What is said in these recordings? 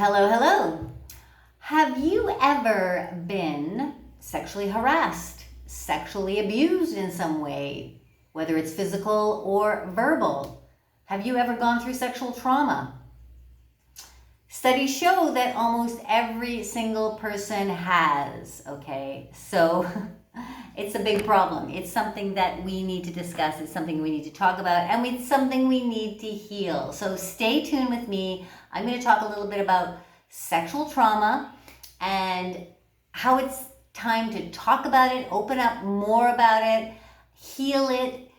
Hello, hello. Have you ever been sexually harassed, sexually abused in some way, whether it's physical or verbal? Have you ever gone through sexual trauma? Studies show that almost every single person has, okay? So it's a big problem. It's something that we need to discuss. It's something we need to talk about, and it's something we need to heal. So stay tuned with me. I'm going to talk a little bit about sexual trauma and how it's time to talk about it, open up more about it, heal it.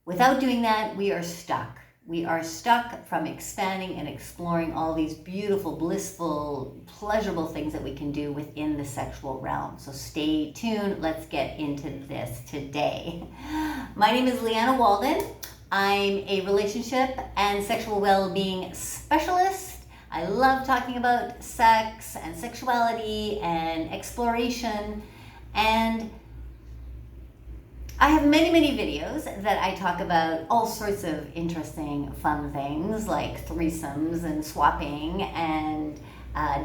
Without doing that, we are stuck. We are stuck from expanding and exploring all these beautiful, blissful, pleasurable things that we can do within the sexual realm. So stay tuned. Let's get into this today. My name is Leanna Walden. I'm a relationship and sexual well-being specialist. I love talking about sex and sexuality and exploration, and I have many videos that I talk about all sorts of interesting, fun things like threesomes and swapping and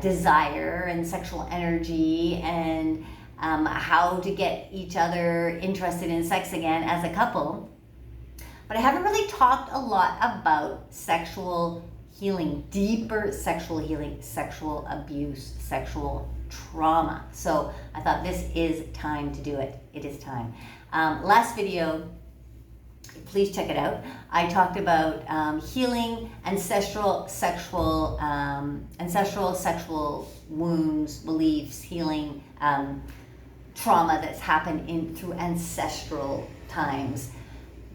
desire and sexual energy and how to get each other interested in sex again as a couple. But I haven't really talked a lot about sexual healing, deeper sexual healing, sexual abuse, sexual trauma. So I thought this is time to do it. It is time. Last video, please check it out. I talked about healing ancestral sexual wounds, beliefs, healing trauma that's happened through ancestral times.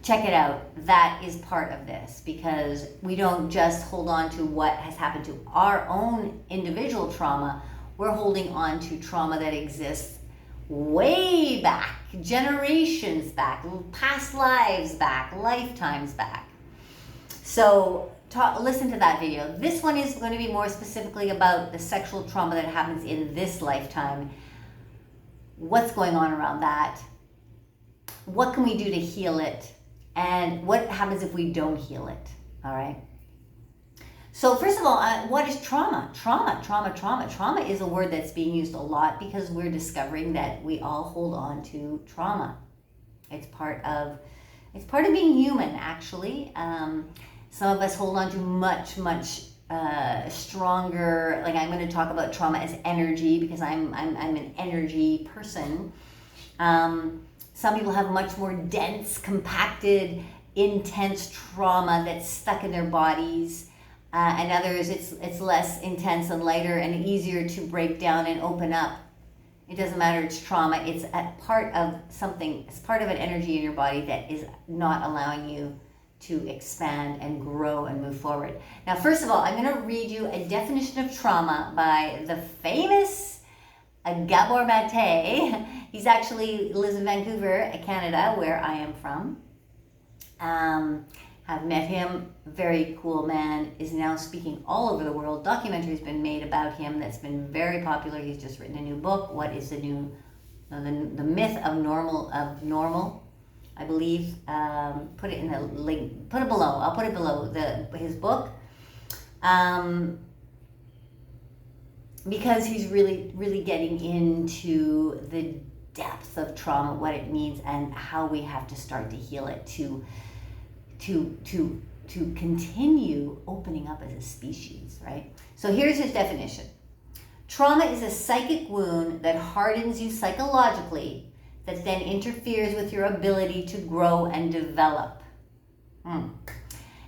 Check it out. That is part of this, because we don't just hold on to what has happened to our own individual trauma. We're holding on to trauma that exists way back, generations back, past lives back, lifetimes back. So listen to that video. This one is going to be more specifically about the sexual trauma that happens in this lifetime. What's going on around that? What can we do to heal it? And what happens if we don't heal it? All right. So first of all, what is trauma? Trauma is a word that's being used a lot because we're discovering that we all hold on to trauma. It's part of being human, actually. Some of us hold on to much stronger. Like, I'm going to talk about trauma as energy because I'm an energy person. Some people have much more dense, compacted, intense trauma that's stuck in their bodies. And others, it's less intense and lighter and easier to break down and open up. It doesn't matter, it's trauma. It's a part of something, it's part of an energy in your body that is not allowing you to expand and grow and move forward. Now, first of all, I'm going to read you a definition of trauma by the famous Gabor Maté. He actually lives in Vancouver, Canada, where I am from. I've met him, very cool man, is now speaking all over the world. Documentary's been made about him that's been very popular. He's just written a new book. What is the myth of normal, I believe. Put it in the link, put it below. I'll put it below his book. Because he's really getting into the depth of trauma, what it means, and how we have to start to heal it to continue opening up as a species, right? So here's his definition. Trauma is a psychic wound that hardens you psychologically, that then interferes with your ability to grow and develop.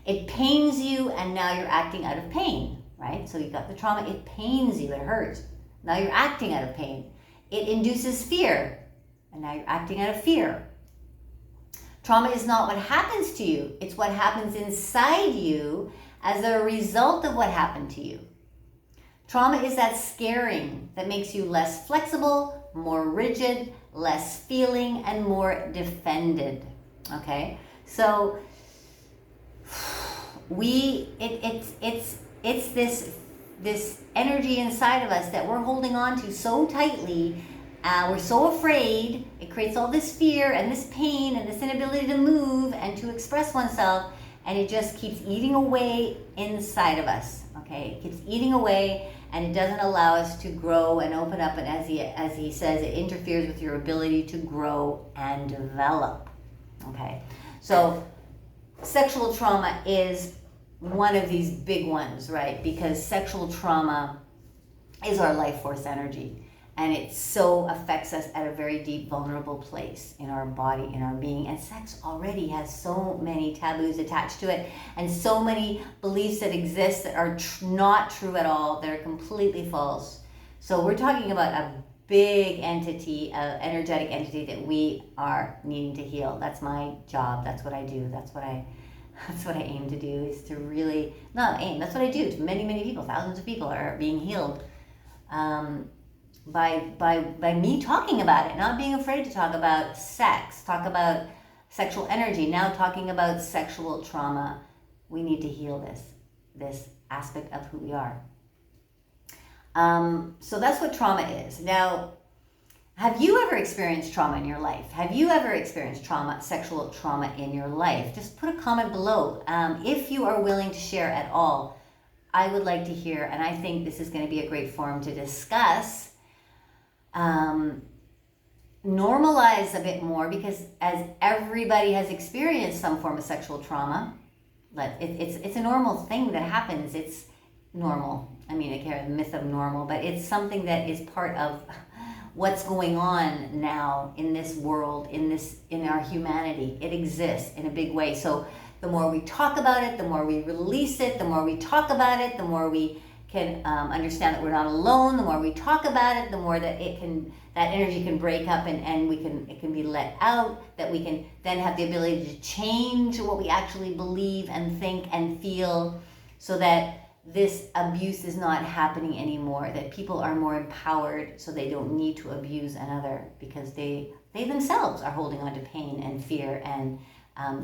It pains you, and now you're acting out of pain. Right? So you got the trauma, it pains you, it hurts. Now you're acting out of pain. It induces fear, and now you're acting out of fear. Trauma is not what happens to you, it's what happens inside you as a result of what happened to you. Trauma is that scaring that makes you less flexible, more rigid, less feeling, and more defended. Okay? So it's this energy inside of us that we're holding on to so tightly. We're so afraid. It creates all this fear and this pain and this inability to move and to express oneself, and it just keeps eating away inside of us. Okay. okay? It keeps eating away, and it doesn't allow us to grow and open up, and as he says, it interferes with your ability to grow and develop, okay? So sexual trauma is one of these big ones, right? Because sexual trauma is our life force energy, and it so affects us at a very deep, vulnerable place in our body, in our being. And sex already has so many taboos attached to it, and so many beliefs that exist that are not true at all, that are completely false. So we're talking about a big entity, an energetic entity that we are needing to heal. That's my job. That's what I do. That's what I aim to do, is to really, not aim, that's what I do. Many, many people, thousands of people are being healed by me talking about it, not being afraid to talk about sex, talk about sexual energy, now talking about sexual trauma. We need to heal this aspect of who we are. So that's what trauma is. Now, have you ever experienced trauma in your life? Have you ever experienced trauma, sexual trauma in your life? Just put a comment below. If you are willing to share at all, I would like to hear, and I think this is going to be a great forum to discuss. Normalize a bit more, because as everybody has experienced some form of sexual trauma, it's a normal thing that happens. It's normal. I mean, I care the myth of normal, but it's something that is part of what's going on now in this world, in our humanity. It exists in a big way. So the more we talk about it, the more we release it, the more we talk about it, the more we can understand that we're not alone. The more we talk about it, the more that that energy can break up, and it can be let out, that we can then have the ability to change what we actually believe and think and feel, so that this abuse is not happening anymore, that people are more empowered, so they don't need to abuse another, because they themselves are holding on to pain and fear, and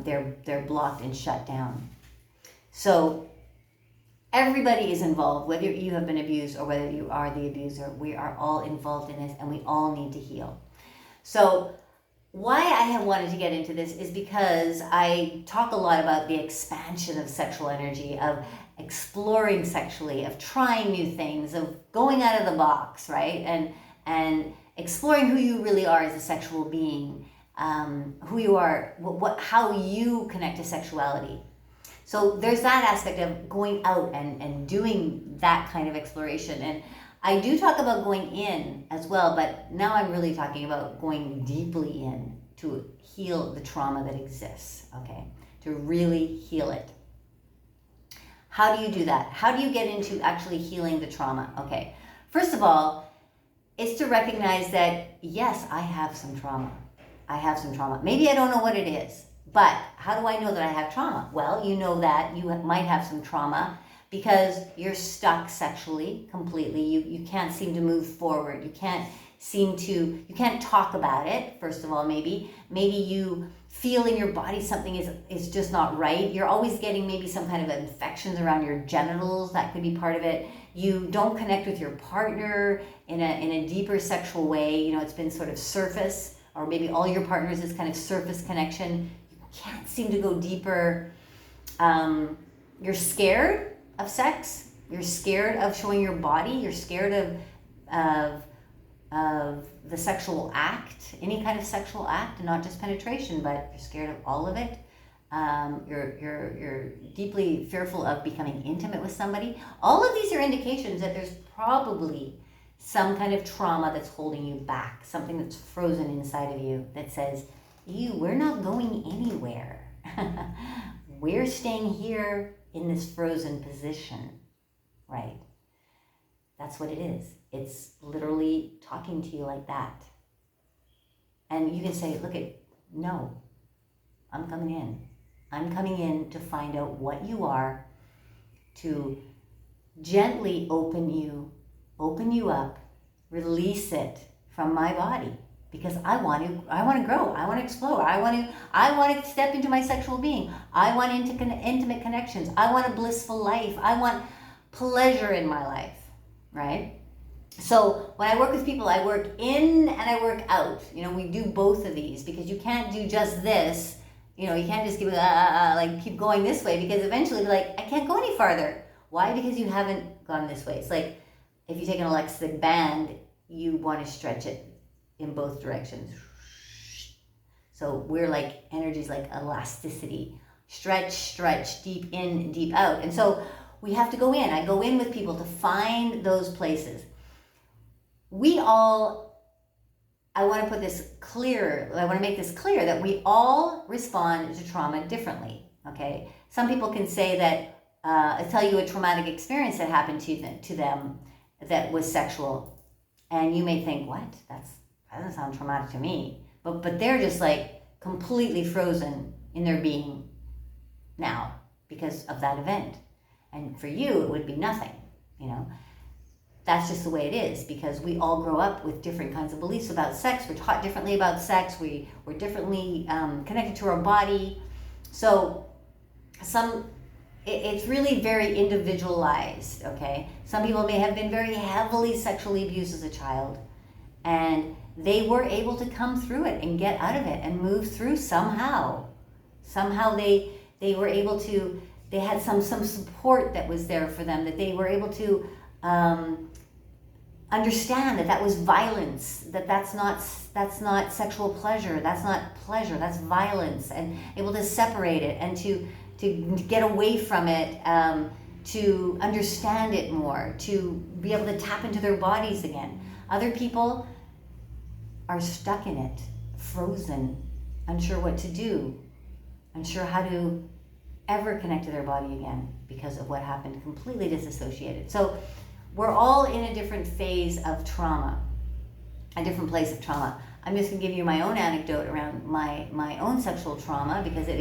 they're blocked and shut down. So everybody is involved, whether you have been abused or whether you are the abuser. We are all involved in this, and we all need to heal. So why I have wanted to get into this is because I talk a lot about the expansion of sexual energy, of exploring sexually, of trying new things, of going out of the box, right? And exploring who you really are as a sexual being, who you are, how you connect to sexuality. So there's that aspect of going out and doing that kind of exploration. And I do talk about going in as well, but now I'm really talking about going deeply in to heal the trauma that exists, okay? To really heal it. How do you do that? How do you get into actually healing the trauma? Okay, first of all, it's to recognize that, yes, I have some trauma. I have some trauma. Maybe I don't know what it is. But how do I know that I have trauma? Well, you know that you might have some trauma because you're stuck sexually completely. You can't seem to move forward. You can't talk about it, first of all, maybe. Maybe you feel in your body something is just not right. You're always getting maybe some kind of infections around your genitals. That could be part of it. You don't connect with your partner in a deeper sexual way. You know, it's been sort of surface, or maybe all your partners is kind of surface connection. Can't seem to go deeper. You're scared of sex. You're scared of showing your body. You're scared of the sexual act, any kind of sexual act, not just penetration, but you're scared of all of it. You're deeply fearful of becoming intimate with somebody. All of these are indications that there's probably some kind of trauma that's holding you back, something that's frozen inside of you that says, we're not going anywhere. We're staying here in this frozen position, right? That's what it is. It's literally talking to you like that. And you can say, no, I'm coming in. I'm coming in to find out what you are, to gently open you up, release it from my body. Because I want to grow. I want to explore. I want to step into my sexual being. I want intimate connections. I want a blissful life. I want pleasure in my life, right? So when I work with people, I work in and I work out. You know, we do both of these, because you can't do just this. You know, you can't just keep going this way, because eventually you're like, I can't go any farther. Why? Because you haven't gone this way. It's like if you take an elastic band, you want to stretch it in both directions. So we're like, energy's like elasticity. Stretch, deep in, deep out. And so we have to go in. I go in with people to find those places. I want to put this clear, I want to make this clear that we all respond to trauma differently, okay? Some people can say that, tell you a traumatic experience that happened to them that was sexual. And you may think, what? That doesn't sound traumatic to me. But they're just like completely frozen in their being now because of that event. And for you, it would be nothing, you know? That's just the way it is, because we all grow up with different kinds of beliefs about sex. We're taught differently about sex. We're differently connected to our body. So it's really very individualized, okay? Some people may have been very heavily sexually abused as a child, and they were able to come through it and get out of it and move through somehow. Somehow they were able to, they had some support that was there for them, that they were able to understand that was violence, that's not sexual pleasure, that's not pleasure, that's violence, and able to separate it and to get away from it, to understand it more, to be able to tap into their bodies again. Other people are stuck in it, frozen, unsure what to do, unsure how to ever connect to their body again because of what happened, completely disassociated. So we're all in a different phase of trauma, a different place of trauma. I'm just gonna give you my own anecdote around my own sexual trauma, because it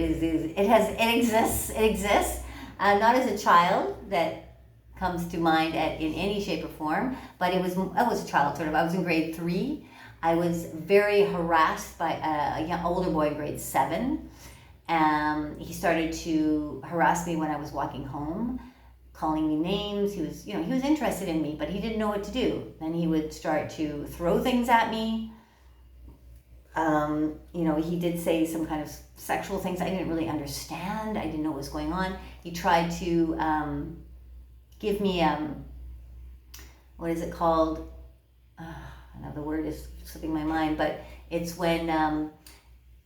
exists. Not as a child that comes to mind in any shape or form, but I was a child sort of. I was in grade 3. I was very harassed by a older boy in grade 7. He started to harass me when I was walking home, calling me names. He was interested in me, but he didn't know what to do. Then he would start to throw things at me. He did say some kind of sexual things I didn't really understand. I didn't know what was going on. He tried to give me, what is it called? Now the word is slipping my mind, but it's when, I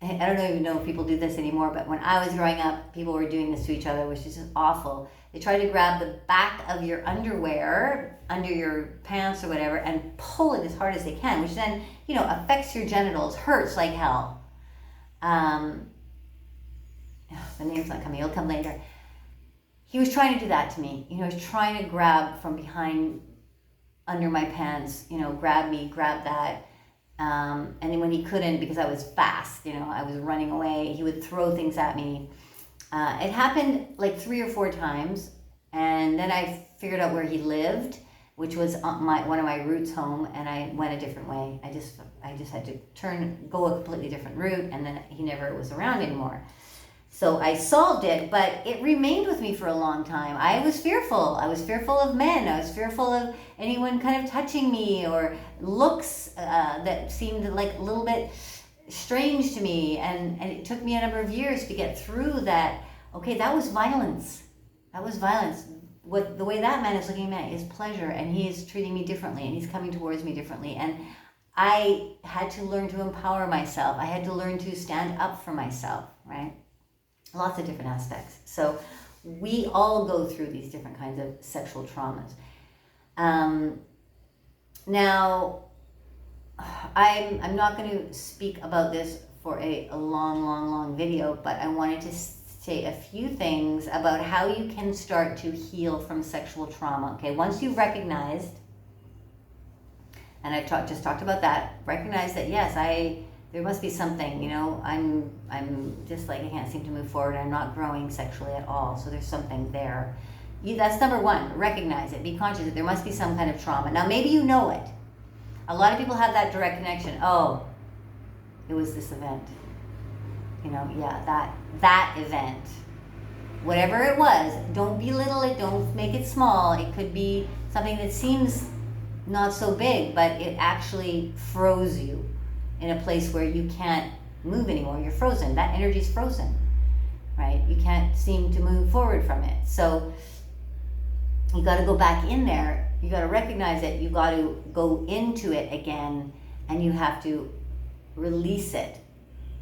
don't even know if people do this anymore, but when I was growing up, people were doing this to each other, which is just awful. They try to grab the back of your underwear, under your pants or whatever, and pull it as hard as they can, which then, affects your genitals, hurts like hell. The name's not coming, it'll come later. He was trying to do that to me. He was trying to grab from behind, under my pants, grab that. And then when he couldn't, because I was fast, I was running away, he would throw things at me. It happened like 3 or 4 times, and then I figured out where he lived, which was one of my routes home, and I went a different way. I just had to go a completely different route, and then he never was around anymore. So I solved it, but it remained with me for a long time. I was fearful. I was fearful of men. I was fearful of anyone kind of touching me, or looks that seemed like a little bit strange to me. And it took me a number of years to get through that. Okay, that was violence. That was violence. The way that man is looking at me is pleasure, and he is treating me differently, and he's coming towards me differently. And I had to learn to empower myself. I had to learn to stand up for myself, right? Lots of different aspects. So we all go through these different kinds of sexual traumas. Now, I'm not going to speak about this for a long video, but I wanted to say a few things about how you can start to heal from sexual trauma. Okay, once you've recognized, and I've just talked about that, recognize that yes, there must be something, I'm just like, I can't seem to move forward. I'm not growing sexually at all. So there's something there. That's number 1. Recognize it. Be conscious that there must be some kind of trauma. Now, maybe you know it. A lot of people have that direct connection. Oh, it was this event. That event. Whatever it was, don't belittle it. Don't make it small. It could be something that seems not so big, but it actually froze you in a place where you can't move anymore. You're frozen. That energy's frozen, right? You can't seem to move forward from it. So you got to go back in there. You got to recognize it. You got to go into it again, and you have to release it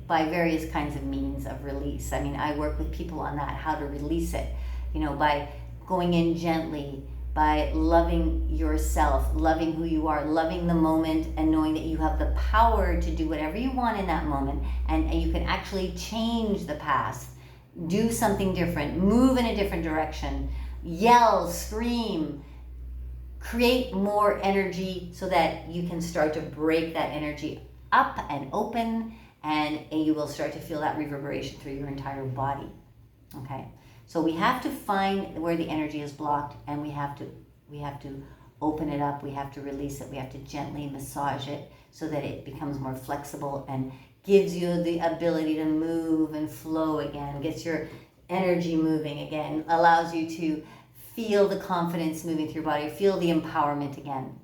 by various kinds of means of release. I mean, I work with people on that, how to release it, by going in gently, by loving yourself, loving who you are, loving the moment, and knowing that you have the power to do whatever you want in that moment, and you can actually change the past, do something different, move in a different direction, yell, scream, create more energy so that you can start to break that energy up and open, and you will start to feel that reverberation through your entire body. Okay, so we have to find where the energy is blocked, and we have to open it up. We have to release it. We have to gently massage it so that it becomes more flexible and gives you the ability to move and flow again, gets your energy moving again, allows you to feel the confidence moving through your body, feel the empowerment again.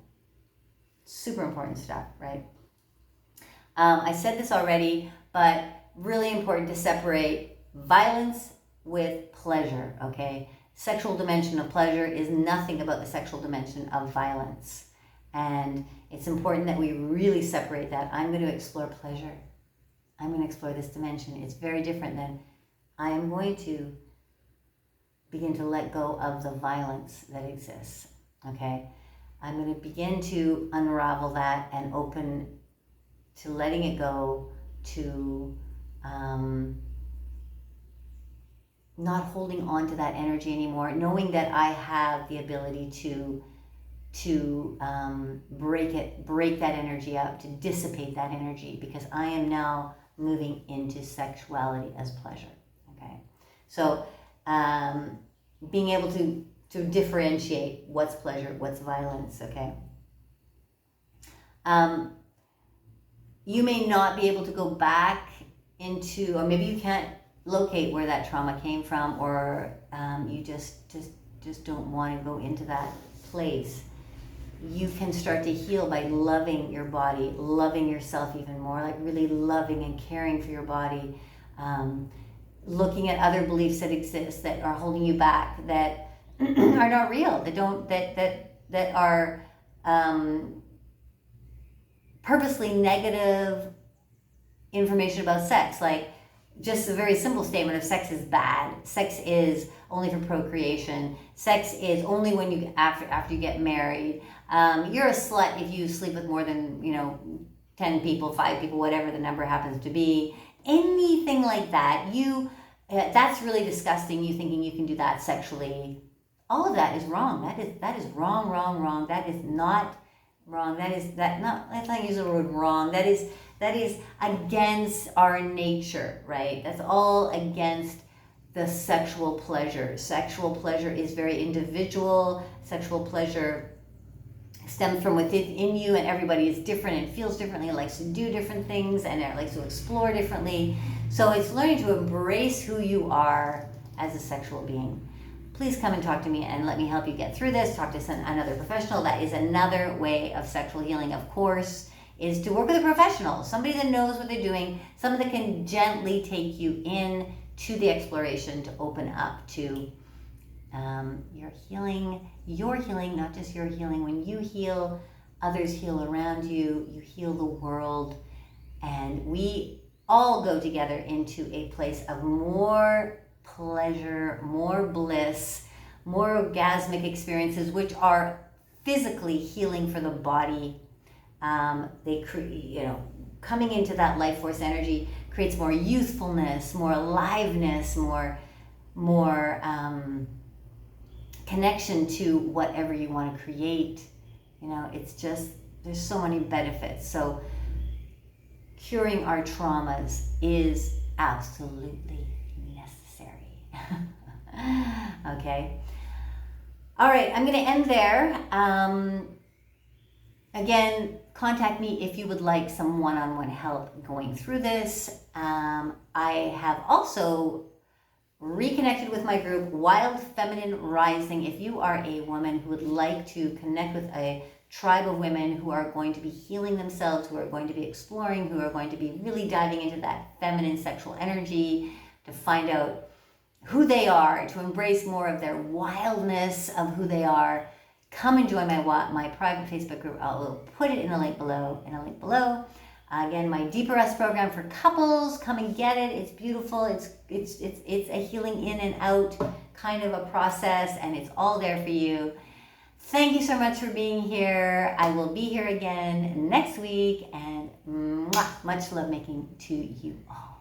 Super important stuff, right? I said this already, but really important to separate violence with pleasure, okay? Sexual dimension of pleasure is nothing about the sexual dimension of violence. And it's important that we really separate that. I'm going to explore pleasure. I'm going to explore this dimension. It's very different than I am going to begin to let go of the violence that exists, okay? I'm going to begin to unravel that and open to letting it go, to not holding on to that energy anymore, knowing that I have the ability to break that energy up, to dissipate that energy, because I am now moving into sexuality as pleasure. Okay, so being able to differentiate what's pleasure, what's violence. Okay. You may not be able to go back into, or maybe you can't locate where that trauma came from, or you just don't want to go into that place. You can start to heal by loving your body, loving yourself even more, like really loving and caring for your body, looking at other beliefs that exist that are holding you back, that are not real, that are purposely negative information about sex, like just a very simple statement of sex is bad, sex is only for procreation, sex is only when you after you get married, you're a slut if you sleep with more than 10 people, 5 people, whatever the number happens to be, anything like that. That's really disgusting, you thinking you can do that sexually. All of that is wrong. That is wrong. That is not wrong. Let's not use the word wrong. That is against our nature, right? That's all against the sexual pleasure. Sexual pleasure is very individual. Sexual pleasure stems from within you, and everybody is different and feels differently, and likes to do different things, and it likes to explore differently. So it's learning to embrace who you are as a sexual being. Please come and talk to me and let me help you get through this. Talk to another professional. That is another way of sexual healing, of course, is to work with a professional, somebody that knows what they're doing, someone that can gently take you in to the exploration, to open up to your healing, not just your healing. When you heal, others heal around you, you heal the world, and we all go together into a place of more pleasure, more bliss, more orgasmic experiences, which are physically healing for the body. They coming into that life force energy creates more youthfulness, more aliveness, more connection to whatever you want to create. It's just, there's so many benefits. So curing our traumas is absolutely necessary. Okay. All right, I'm going to end there. Again, contact me if you would like some one-on-one help going through this. I have also reconnected with my group, Wild Feminine Rising. If you are a woman who would like to connect with a tribe of women who are going to be healing themselves, who are going to be exploring, who are going to be really diving into that feminine sexual energy to find out who they are, to embrace more of their wildness of who they are, come and join my private Facebook group. I'll put it in a link below. Again, my Deeper Rest program for couples. Come and get it. It's beautiful. It's a healing in and out kind of a process, and it's all there for you. Thank you so much for being here. I will be here again next week, and much love making to you all.